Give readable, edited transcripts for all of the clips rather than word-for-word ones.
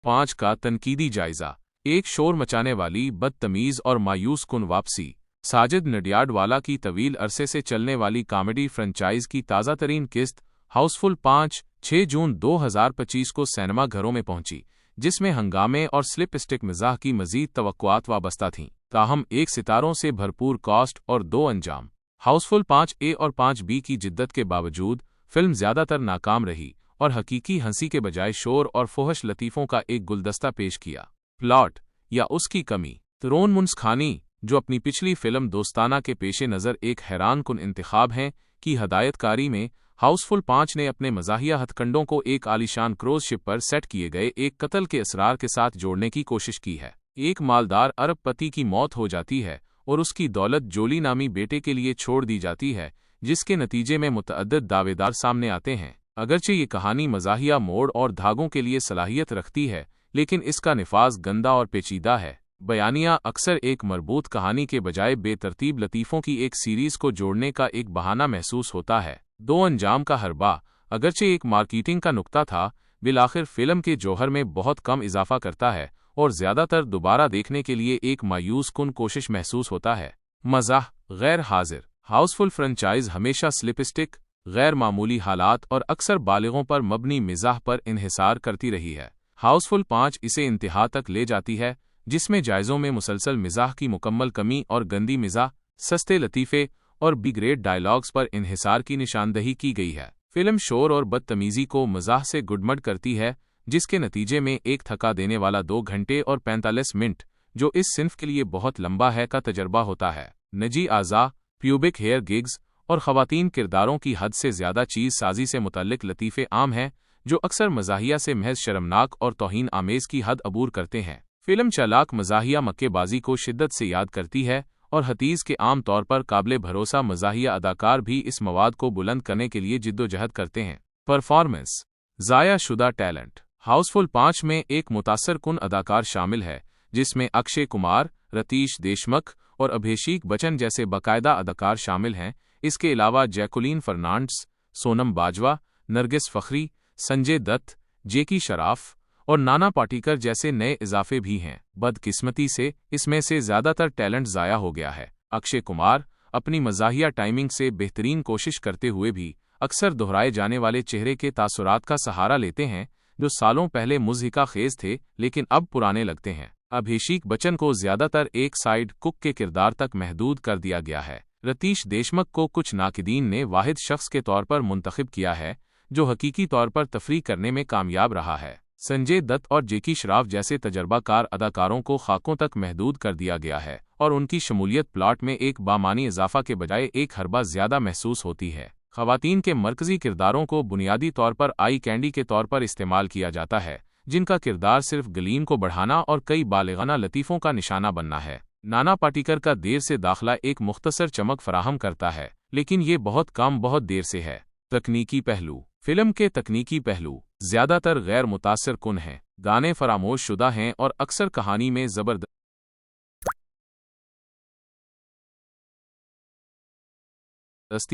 5 का तनकीदी जायजा। एक शोर मचाने वाली, बदतमीज और मायूस कुन वापसी। साजिद नडियाडवाला की तवील अरसे से चलने वाली कॉमेडी फ्रेंचाइज की ताज़ा तरीन किस्त हाउसफुल 5 6 जून 2025 को सिनेमा घरों में पहुंची, जिसमें हंगामे और स्लिप स्टिक मिजाह की मजीद तवक्कुआत वाबस्ता थीं। ताहम एक सितारों से भरपूर कास्ट और 2 अंजाम। हाउसफुल 5A और 5B की जिद्दत के बावजूद फिल्म ज्यादातर नाकाम रही और हकीकी हंसी के बजाय शोर और फोहश लतीफ़ों का एक गुलदस्ता पेश किया। प्लॉट या उसकी कमी। तरोन मुन्सखानी, जो अपनी पिछली फिल्म दोस्ताना के पेशे नज़र एक हैरान कुन इंतखाब हैं, की हदायतकारी में हाउसफुल 5 ने अपने मज़ाहिया हथकंडों को एक आलीशान क्रूज शिप पर सेट किए गए एक कत्ल के असरार के साथ जोड़ने की कोशिश की है। एक मालदार अरब पति की मौत हो जाती है और उसकी दौलत जोली नामी बेटे के लिए छोड़ दी जाती है, जिसके नतीजे में मुतअद्दिद दावेदार सामने आते हैं। अगरचे ये कहानी मज़ाहिया मोड़ और धागों के लिए सलाहियत रखती है, लेकिन इसका निफाज गंदा और पेचीदा है। बयानिया अक्सर एक मरबूत कहानी के बजाय बेतरतीब लतीफ़ों की एक सीरीज़ को जोड़ने का एक बहाना महसूस होता है। 2 अंजाम का हरबा, अगरचे एक मार्केटिंग का नुक्ता था, बिलाखिर फिल्म के जौहर में बहुत कम इजाफा करता है और ज़्यादातर दोबारा देखने के लिए एक मायूस कुन कोशिश महसूस होता है। मज़ाह गैर हाजिर। हाउसफुल फ्रेंचाइज हमेशा स्लिपस्टिक, गैर मामूली हालात और अक्सर बालिगों पर मबनी मिजाह पर इन्हिसार करती रही है। हाउसफुल 5 इसे इंतहा तक ले जाती है, जिसमें जायज़ों में मुसलसल मिजाह की मुकम्मल कमी और गंदी मिजाह, सस्ते लतीफ़े और बी ग्रेड डायलॉग्स पर इन्हिसार की निशानदही की गई है। फिल्म शोर और बदतमीज़ी को मजाह से गुडमड करती है, जिसके नतीजे में एक थका देने वाला 2 घंटे और 45 मिनट, जो इस सिन्फ के लिए बहुत लंबा है, का तजर्बा होता है। निजी आज़ा, प्यूबिक हेयर गिग्स और ख़वातीन किरदारों की हद से ज़्यादा चीज़ साजी से मुतल्लिक लतीफ़े आम हैं, जो अक्सर मज़ाहिया से महज शर्मनाक और तौहीन आमेज़ की हद अबूर करते हैं। फिल्म चालाक मज़ाहिया मक्केबाजी को शिद्दत से याद करती है और हतीज़ के आम तौर पर काबिल भरोसा मज़ाहिया अदाकार भी इस मवाद को बुलंद करने के लिए जिद्दोजहद करते हैं। परफॉर्मेंस। ज़ाया शुदा टैलेंट। हाउसफुल 5 में एक मुतासर कुन अदाकार शामिल है, जिसमें अक्षय कुमार, रतीश देशमुख और अभिषेक बच्चन जैसे बाकायदा अदाकार शामिल हैं। इसके अलावा जैकुलीन फर्नांडिस, सोनम बाजवा, नरगिस फ़खरी, संजय दत्त, जेकी शराफ और नाना पाटेकर जैसे नए इजाफे भी हैं। बदकिस्मती से इसमें से ज़्यादातर टैलेंट ज़ाया हो गया है। अक्षय कुमार अपनी मज़ाहिया टाइमिंग से बेहतरीन कोशिश करते हुए भी अक्सर दोहराए जाने वाले चेहरे के तासुरात का सहारा लेते हैं, जो सालों पहले मुज़हिका खेज थे लेकिन अब पुराने लगते हैं। अभिषेक बच्चन को ज़्यादातर एक साइड कुक के किरदार तक महदूद कर दिया गया है। रतीश देशमुख को कुछ नाकिदीन ने वाहिद शख्स के तौर पर मुंतखब किया है, जो हकीकी तौर पर तफरीक करने में कामयाब रहा है। संजय दत्त और जेकी श्रॉफ जैसे तजर्बाकार अदाकारों को खाकों तक महदूद कर दिया गया है और उनकी शमूलियत प्लॉट में एक बामानी इजाफा के बजाय एक हरबा ज़्यादा महसूस होती है। ख़वातीन के मरकज़ी किरदारों को बुनियादी तौर पर आई कैंडी के तौर पर इस्तेमाल किया जाता है, जिनका किरदार सिर्फ गलीम को बढ़ाना और कई बालिगाना लतीफ़ों का निशाना बनना है। नाना पाटेकर का देर से दाखिला एक मुख्तसर चमक फराहम करता है, लेकिन ये बहुत देर से है। तकनीकी पहलू। फिल्म के तकनीकी पहलू ज़्यादातर गैर मुतासर कुन हैं, गाने फरामोश शुदा हैं और अक्सर कहानी में ज़बरदस्ती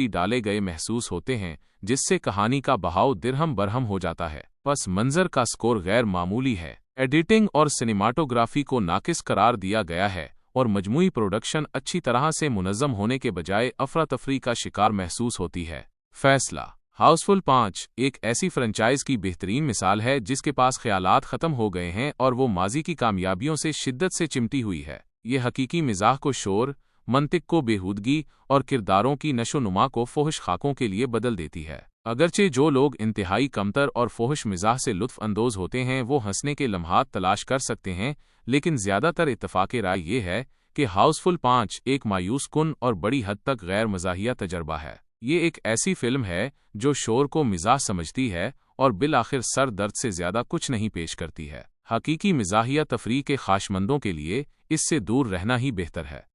डाले गए महसूस होते हैं, जिससे कहानी का बहाव दिरहम बरहम हो जाता है। पस मंज़र का स्कोर गैर मामूली है। एडिटिंग और सिनेमाटोग्राफी को नाकिस करार दिया गया है और मजमूई प्रोडक्शन अच्छी तरह से मुनज़्ज़म होने के बजाय अफरा तफरी का शिकार महसूस होती है। फैसला। हाउसफुल 5 एक ऐसी फ्रेंचाइज की बेहतरीन मिसाल है जिसके पास ख्यालात ख़त्म हो गए हैं और वो माजी की कामयाबियों से शिद्दत से चिमटी हुई है। ये हकीकी मिजाह को शोर, मंतिक को बेहूदगी और किरदारों की नशोनुमा को फोहश खाकों के लिए बदल देती है। अगरचे जो लोग इंतहाई कमतर और फोहश मिजाह से लुत्फ़ अंदोज़ होते हैं वो हंसने के लम्हात तलाश कर सकते हैं, लेकिन ज़्यादातर इत्तफ़ाक़े राय ये है कि हाउसफुल 5 एक मायूस कुन और बड़ी हद तक गैर मज़ाहिया तजर्बा है। ये एक ऐसी फिल्म है जो शोर को मिजाह समझती है और बिल-आखिर सर दर्द से ज़्यादा कुछ नहीं पेश करती है। हकीकी मिजाहिया तफरीह के ख्वाहिशमंदों के लिए इससे दूर रहना ही बेहतर है।